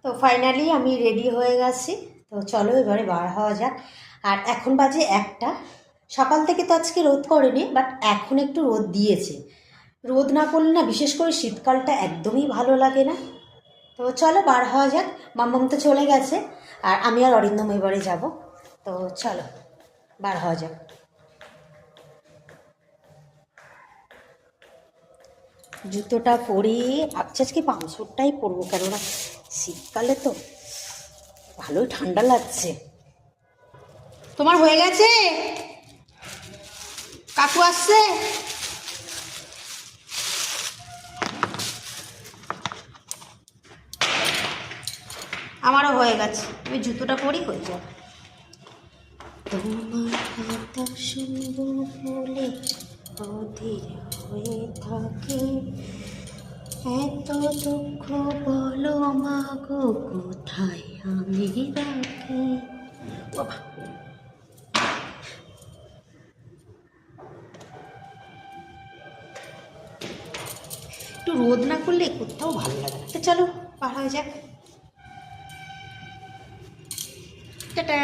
তো ফাইনালি আমি রেডি হয়ে গেছি। তো চলো এবারে বার হওয়া যাক। আর এখন বাজে 1টা। সকাল থেকে তো আজকে রোদ করেনি, বাট এখন একটু রোদ দিয়েছে। রোদ না পড়লে না, বিশেষ করে শীতকালটা একদমই ভালো লাগে না। তো চলো বার হওয়া যাক। মাম্মাম তো চলে গেছে, আর আমি আর অরিন্দম এবারে যাব। তো চলো বার হওয়া যাক। জুতোটা পরি, ভাবছি আজকে পামশুটটাই পরবো, কেননা শীতকালে তো ভালোই ঠান্ডা লাগছে। তোমার হয়ে গেছে? কাকু আসছে? আমারও হয়ে গেছে, আমি জুতোটা পরি হয়ে যাবে। তোমার কথা শুনবো বলে অধীর হয়ে থাকে, এত দুঃখ বলো মাগো কোথায় আমি রাখি। বাবা, একটু রোদ না করলে কোথাও ভালো লাগে না। তো চলো পার হয়ে যাক। টাটা।